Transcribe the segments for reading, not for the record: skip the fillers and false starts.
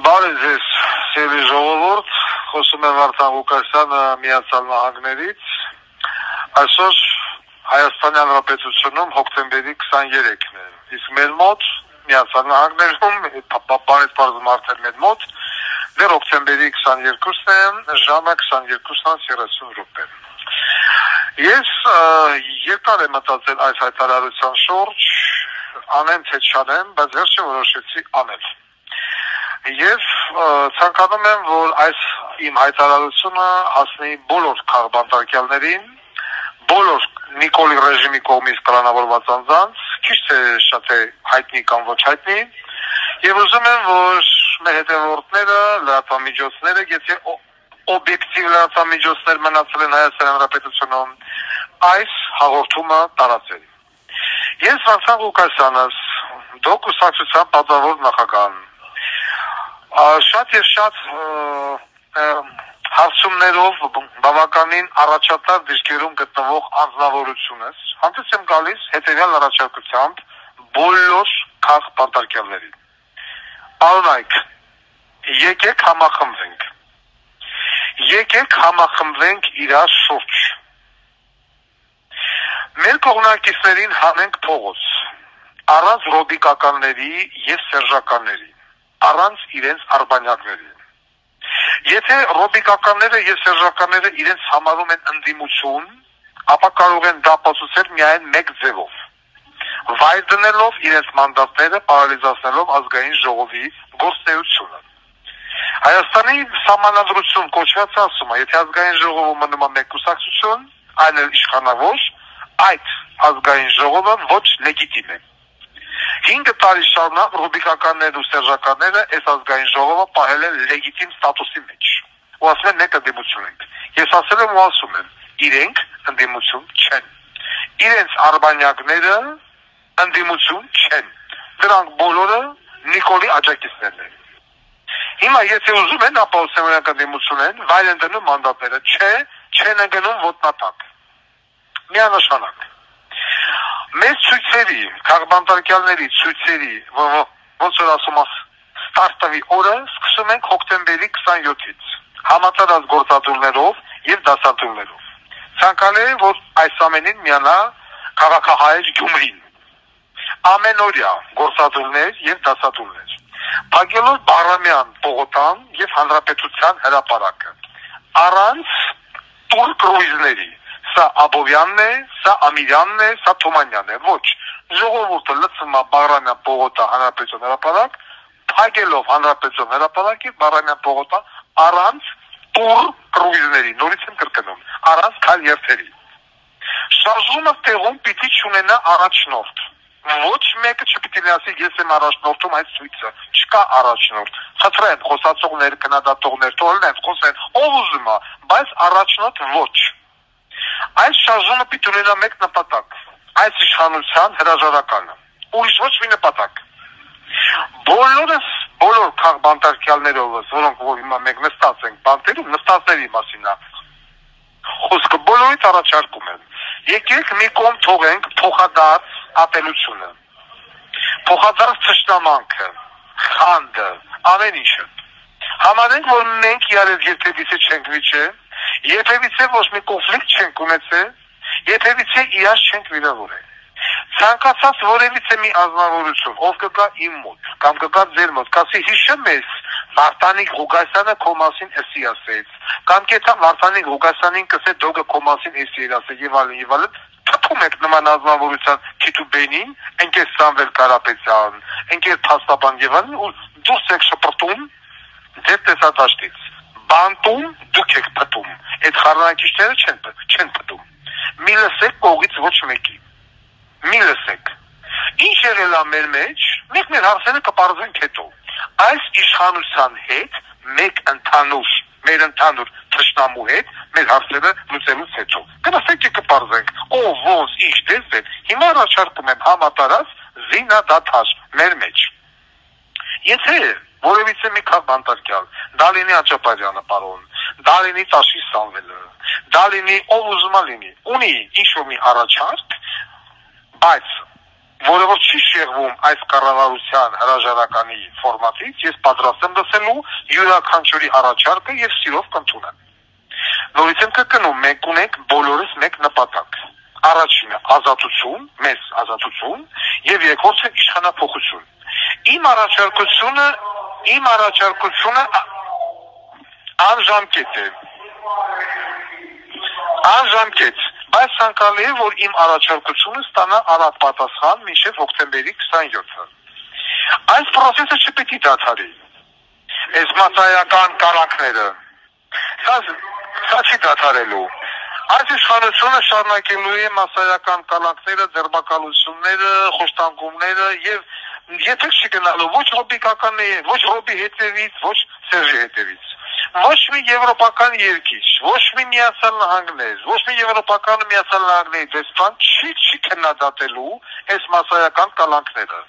Բարև ձեզ, սիրելի ժողովուրդ, խոսում է Վարդան Ղուկասյանը Միացյալ Նահանգներից։ Այսօր Հայաստանի Հանրապետությունում հոկտեմբերի 23-ն է, իսկ մեր մոտ Միացյալ Նահանգներում բանից մարդեր մեր մոտ դեռ հոկտեմբերի 22-ն է, ժամը 22:30 Ես երկար եմ մտածել այս հայտարարության շուրջ, անեմ թե չանեմ, բայց վերջը որոշեցի անել։ Եվ ցանկանում եմ, որ այս իմ հայտարարությունը հասնի բոլոր քաղբանտարկյալներին, բոլոր Նիկոլի ռեժիմի կողմից կլանավորված անձանց, քիչ թե շատ է հայտնի կամ ոչ հայտնի, եւ ուզում եմ, որ մեր հետևորդները, լրատվամիջոցները, եթե օբյեկտիվ լրատվամիջոցներ մնացել են Հայաստանի Հանրապետությունում, այս հաղորդումը տարածեն։ Ես Վարդան Ղուկասյանս, դուք կուսակցության պատվավոր նախագահն, շատ եւ շատ հարցումներով բավականին առաջատար դիրքերում գտնվող անձնավորությունս հանդես եմ գալիս հետեւյալ առաջարկությամբ բոլոր քաղբանտարկյալներին։ Պարոնայք, եկեք համախմբվենք իրար շուրջ։ Մեր կողմնակիցներին հանենք փողոց, առանց ռոբիկականների եւ սերժականների, առանց իրենց արբանյակների։ Եթե ռոբիկականները եւ սերժականները իրենց համարում են ընդդիմություն, ապա կարող են դա ապացուցել միայն մեկ ձևով՝ վայր դնելով իրենց մանդատները, պարալիզացնելով ազգային ժողովի գործունեությունը։ Հայաստանի սահմանադրություն կոչված ասում է, եթե ազգային ժողովը մնում է մեկ կուսակցություն, այն էլ իշխանավոր, այդ ազգային ժողովը ոչ լեգիտիմ է։ 5 տարի շարունակ ռոբիկականներն ու սերժականները այս ազգային ժողովը պահել են լեգիտիմ ստատուսի մեջ։ Ու ասում են մենք ընդդիմություն ենք։ Ես ասել եմ ու ասում եմ, իրենք ընդդիմություն չեն։ Իրենց արբանյակները ընդդիմություն չեն։ Դրանք բոլորը Նիկոլի աջակիցներն են։ Հիմա եթե ուզում են, ապա ուսումնական ընդդիմություն են, վայր են դնում մանդատները, չեն ընկնում ոտնատակ։ Միանշանակ։ Մեր ցույցերի, քաղբանտարկյալների ցույցերի, ոնց որ ասում ես, ստարտավի օրը սկսում ենք հոկտեմբերի 27-ից, համատարած գործադուլներով եւ դասադուլներով։ Ցանկալի է, որ այս ամենին միանա քաղաքահայեր Գյումրին։ Ամենօրյա գործադուլներ եւ դասադուլներ։ Փակելով Բաղրամյան պողոտան եւ Հանրապետության հրապարակը։ Առանց տուր կրուիզների։ Սա Աբովյանն է, սա Ամիրյանն է, սա Թումանյանն է։ Ոչ, ժողովուրդը լցում է Բաղրամյան պողոտա Հանրապետության հրապարակ, փակելով Հանրապետության հրապարակի Բաղրամյան պողոտա առանց տուր կրուիզների, նորից եմ կրկնում, առանց քայլ երթերի։ Շարժումը տեղում պիտի չունենա առաջնորդ։ Ոչ մեկը չպիտի ասի ես եմ առաջնորդում այս ցույցը, չկա առաջնորդ։ Խնդրեմ, խոսացողներ, քննադատողներ, թողնեն խոսեն, ով ուզում է, բայց առաջնորդ ոչ։ Այս շարժումը պիտի ունենա մեկ նպատակ, այս իշխանության հրաժարականը, ուրիշ ոչ մի նպատակ։ Բոլոր քաղբանտարկյալներովս, որոնք հիմա մենք նստած ենք բանտերում, նստածների մասին է խոսքը, բոլորիդ առաջարկում եմ։ Եկեք մի կողմ թողենք փոխադարձ ատելությունը, փոխադարձ թշնամանքը, խանդը, ամեն ինչը։ Համարենք, որ մենք իրար երբևիցե չենք վիճել, երբևիցե ոչ մի կոնֆլիկտ չենք ունեցել, երբևիցե իրար չենք վիրավորել։ Ցանկացած որևիցե մի ազնվորություն, ով կգա իմ մոտ, կամ կգա ձեր մոտ, կասի հիշում ես Վարդան Ղուկասյանը քո մասին էսի ասեց, կամ կետա Վարդան Ղուկասյանին կսե դոգը քո մասին էսի ասեց եւ այլն, թփում եք նման ազնվորության Թիտուբենին, ընկեր Սամվել Կարապետյան, ընկեր Փաստաբան եւ այլն, ու դուրս եք շփրտում ձեր տեսադաշտից։ Բանտում դուք եք փտում, այդ խառնակիչները չեն փտում։ Մի լսեք կողից ոչ մեկի։ Մի լսեք։ Ինչ եղել է մեր մեջ, մենք մեր հարցերը կպարզենք հետո։ Այս իշխանության հետ մեր ընդհանուր թշնամու հետ մեր հարցերը լուծելուց հետո։ Կնասեք կպարզենք, ով ոնց ինչ դեսել, հիմա առաջարկում եմ համատարած զինադադար մեր մեջ։ Եթե որևիցե մի քաղբանտարկյալ, դա լինի Աճապարյանը պարոն, դա լինի Տաշի Սամվելը, դա լինի ով ուզում է լինի, ունի ինչ-որ մի առաջարկ, բայց որը որ չի շեղվում այս կառավարության հրաժարականի ֆորմատից, ես պատրաստ եմ լսելու յուրաքանչյուրի առաջարկը եւ սիրով կընդունեմ։ Նորից եմ կրկնում, մենք ունենք բոլորս մեկ նպատակ։ Առաջինը ազատություն, մեծ ազատություն եւ երկրորդը իշխանափոխություն։ Իմ առաջարկությունը անժամկետ է։ Անժամկետ, բայց ցանկալի է, որ իմ առաջարկությունը ստանա արագ պատասխան մինչև հոկտեմբերի 27-ը։ Այս process-ը չպետք է դադարի։ Այս մասսայական կառանքները սա չի դադարելու։ Այս իշխանությունը շարունակելու է մասսայական կառանքները, ձերբակալությունները, խոշտանգումները եւ եթե չգնալու ոչ ռոբիկականի, ոչ ռոբի հետևից, ոչ Սերժի հետևից։ Ոչ մի եվրոպական երկիր, ոչ մի Միացյալ Նահանգներ, ոչ մի եվրոպական Միացյալ Նահանգների դեսպան չի քննադատելու այս մասսայական կալանքները,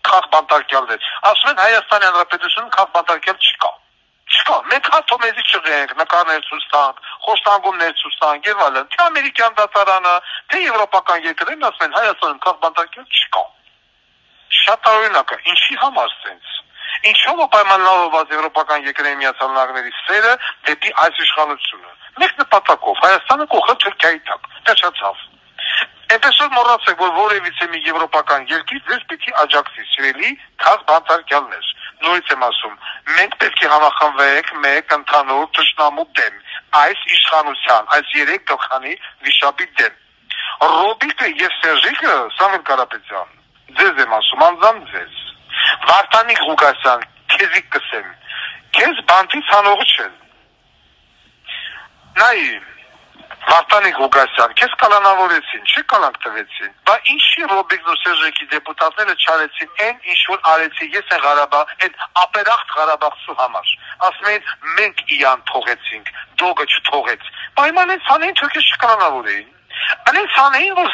քաղբանտարկյալներ։ Ասում են Հայաստանի Հանրապետությունում քաղբանտարկյալ չկա։ Չկա, մենք հատո մեզի չղենք, նկարներ ցույց տանք, խոշտանգումներ ցույց տանք եւ այլն։ Թե ամերիկյան դատարանը, թե եվրոպական երկրներն ասում են Հայաստանում քաղբանտարկյալ չկա։ Շատ տարօրինակ է, ինչի համար սենց։ Ինչով է պայմանավորված եվրոպական երկրների Միացյալ Նահանգների սերը դեպի այս իշխանությունը։ Մեկ նպատակով Հայաստանը կողքը Թուրքիայի տակ, վերջացավ։ Այնպես որ մոռացեք, որ որևիցե մի եվրոպական երկիր ձեզ պիտի աջակցի, սիրելի քաղբանտարկյալներ։ Նորից եմ ասում, մենք պետք է համախմբվենք մեկ ընդհանուր թշնամու դեմ, այս իշխանության, այս երեք գլխանի վիշապի դեմ։ Ռոբիկը եւ Սերժիկը, Սամվել Կարապետյան, ձեզ եմ ասում, անձամբ ձեզ։ Վարդանիկ Ղուկասյան, քեզի կսեմ, քեզ բանտից հանողը չեն։ Նայ, Վարդանիկ Ղուկասյան, քեզ կալանավորեցին, չի կալանք տվեցին, բա ինչի Ռոբիկն ու Սերժիկի դեպուտատները չարեցին այն, ինչ որ արեցի ես են Ղարաբաղ, այն ապերախտ Ղարաբաղցու համար։ Ասում են, մենք իրան թողեցինք, դոգը չթողեց։ Բա իմ անենց հանեին թուրքեր չկալանավորեին։ Անենց հանեին, որ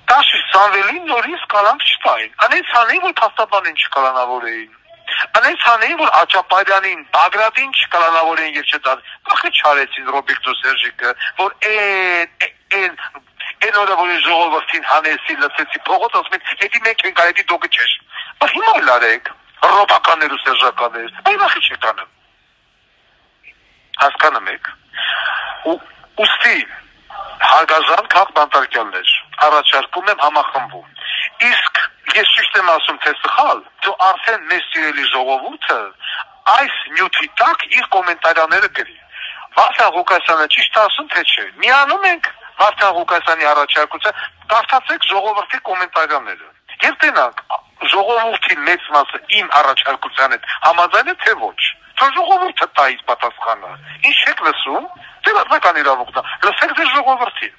Տաշի Սամվելին նորից կալանք չտային, անենց հանեին, որ փաստաբանին չկալանավորեին, անենց հանեին, որ Աճապարյանին, Բագրատին չկալանավորեին եւ չտան, բախը չարեցին Ռոբիկն ու Սերժիկը, որ այն օրը, որ ժողովրդին հանեցի, լցեցի փողոց, ասում են, էդի մենք ենք արետի դոգը չես, բա հիմա էլ արեք, ռոբականներ ու սերժականներ, այ բախը չեք անում, հասկանում եք, ուստի, հարգարժան քաղբանտարկյալներ, առաջարկում եմ համախմբում։ Իսկ ես ճիշտ եմ ասում, թե սխալ, դու արդեն մեծ սիրելի ժողովուրդը այս նյութի տակ իր կոմենտարիաները գրի։ Վարդան Ղուկասյանը ճիշտ ասում, թե չէ։ Միանում ենք Վարդան Ղուկասյանի առաջարկության, կարդացեք ժողովրդի կոմենտարիաները։ Եվ տենանք, ժողովրդի մեծ մասը իմ առաջարկության հետ համաձայն է, թե ոչ։ Թող ժողովուրդը տա իր պատասխանը։ Ինչ եք լսում, դե ռազմական իրավունքն է։ Լսեք ձեր ժողովրդին։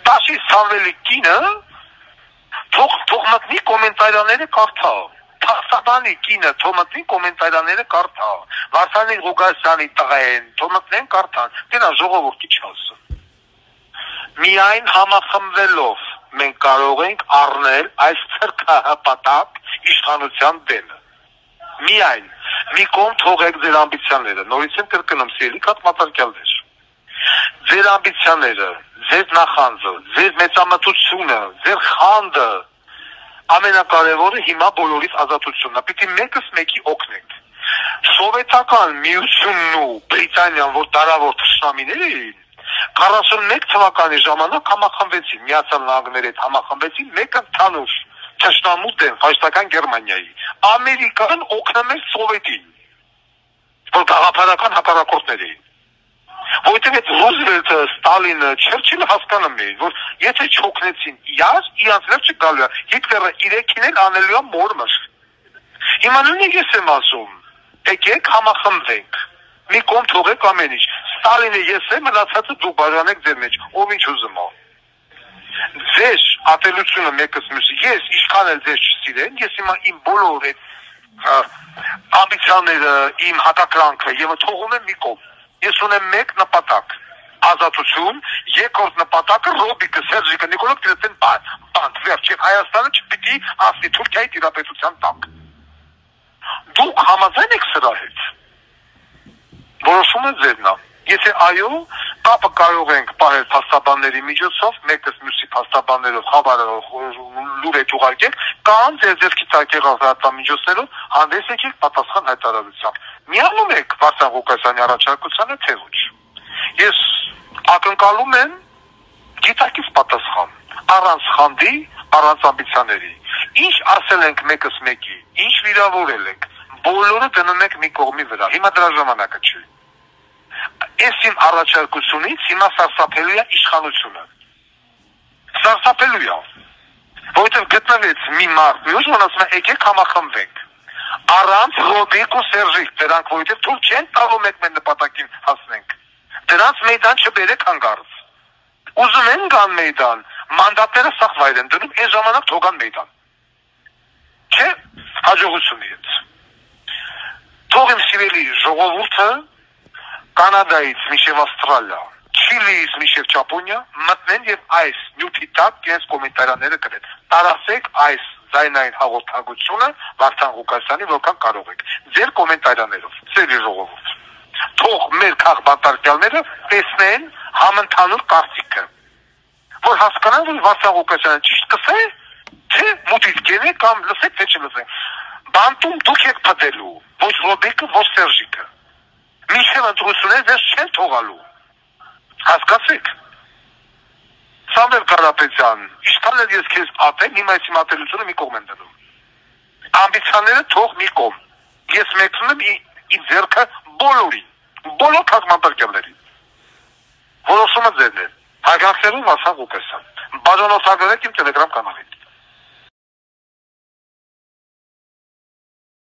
Տաշի Սամվելի կինը թող մտնի կոմենտարիաները կարդա։ Փաստաբանի կինը թող մտնի կոմենտարիաները կարդա։ Վարդանիկ Ղուկասյանի տղեն թող մտնեն կարդան։ Դենա ժողովուրդի չասում։ Միայն համախմբվելով մենք կարող ենք առնել այս ցրքահպատակ իշխանության դեմը։ Միայն մի կողմ թողեք ձեր ամբիցիաները, նորից եմ կրկնում, սիրելի քաղբանտարկյալներ։ Ձեր ամբիցիաները, ձեր նախանձը, ձեր մեծամտությունը, ձեր խանդը, ամենակարևորը հիմա բոլորիս ազատությունն է, պիտի մեկս մեկի օգնենք։ Սովետական միությունն ու Բրիտանիան, որ դարավոր թշնամիներ էին, 41 թվականի ժամանակ համախմբվեցին, Միացյալ Նահանգների հետ համախմբվեցին մեկ ընդհանուր թշնամու դեմ Ֆաշիստական Գերմանիայի։ Ամերիկան օգնում էր Սովետին, որ գաղափարական հակառակորդներ էին։ Որովհետև այդ Ռուզվելտը, Ստալինը, Չերչիլը հասկանում էին, որ եթե չօգնեցին իրանց լավ չգալու է, Հիտլերը իրենքին էլ անելու է մորմը։ Հիմա նույնիսկ ես եմ ասում, եկեք համախմբվենք, մի կողմ թողեք ամեն ինչ։ Ստալինը ես եմ, մնացածը դուք բաժանեք ձեր մեջ, ով ինչ ուզում է։ Ձեր ատելությունը մեկս մյուսի, ես իշխան էլ ձեզ չսիրեն, ես հիմա իմ բոլոր այդ ամբիցիաները, իմ հակակրանքը եւ թողում եմ մի կողմ։ Ես ունեմ մեկ նպատակ, ազատություն, երկրորդ նպատակը Ռոբիկը, Սերժիկը, Նիկոլոս Կիրիլովն բանտ, վերջ, եւ Հայաստանը չպիտի ասի Թուրքիայի տիրապետության տակ։ Դուք համաձայն եք սրա հետ։ Որոշումը ձերն է։ Եթե այո, կապը կարող ենք պահել փաստաբանների միջոցով, մեկս մյուսի փաստաբաններով խաբարով լուր եք ուղարկեք, կամ ձեր ձեռքի տակ եղած լրատվամիջոցներով հանդես եկեք պատասխան հայտարարությամբ։ Միանում եք Վարդան Ղուկասյանի առաջարկությանը, թե ոչ։ Ես ակնկալում եմ գիտակից պատասխան, առանց խանդի, առանց ամբիցիաների։ Ինչ ասել ենք մեկս մեկի, ինչ վիրավորել ենք, բոլորը դնում ենք մի կողմի վրա։ Հիմա դրա ժամանակը չի։ Այս իմ առաջարկությունից հիմա սարսափելու է իշխանությունը։ Սարսափելու է։ Որովհետև գտնվեց մի մարդ, մյուս ասում է եկեք համախմբվենք։ Առանց Ռոբիկ ու Սերժիկ, դրանք որովհետև թույլ չեն տալու մեկ մեր նպատակին հասնենք։ Դրանց մեյդան չբերեք հանգարց։ Ուզում են գան մեյդան, մանդատները սաղ վայր են դնում, այս ժամանակ թողան մեյդան։ Չէ, հաջողությունի հետ։ Թող իմ սիրելի ժողովուրդը Կանադայից մինչև Ավստրալիա, Չիլիից մինչև Ճապոնիա մտնեն եւ այս նյութի տակ իրենց կոմենտարները գրեն։ Տարածեք այս ձայնային հաղորդակցությունը Վարդան Ղուկասյանի որքան կարող եք։ Ձեր կոմենտարներով, սիրելի ժողովուրդ։ Թող մեր քաղբանտարկյալները տեսնեն համընդհանուր կարծիքը, որ հասկանան, որ Վարդան Ղուկասյանը ճիշտ կսե, թե մուտից գնե կամ լսեք, թե չլսեք։ Բանտում դուք եք փդելու, ոչ Ռոբիկը, ոչ Սերժիկը։ Մինչև ընտրությունները ձեզ չեն թողալու։ Հասկացեք։ Սամվել Կարապետյան, ինչքան էլ ես քեզ ատեմ, հիմա այս իմ ատելությունը մի կողմ են դնում։ Ամբիցիաները թող մի կողմ։ Ես մեկնում եմ իմ ձեռքը բոլորին, բոլոր քաղաքապետարներին։ Որոշումը ձերն է։ Հարգանքներով Վարդան Ղուկասյան։ Բաժանորդագրեք իմ Telegram կանալին։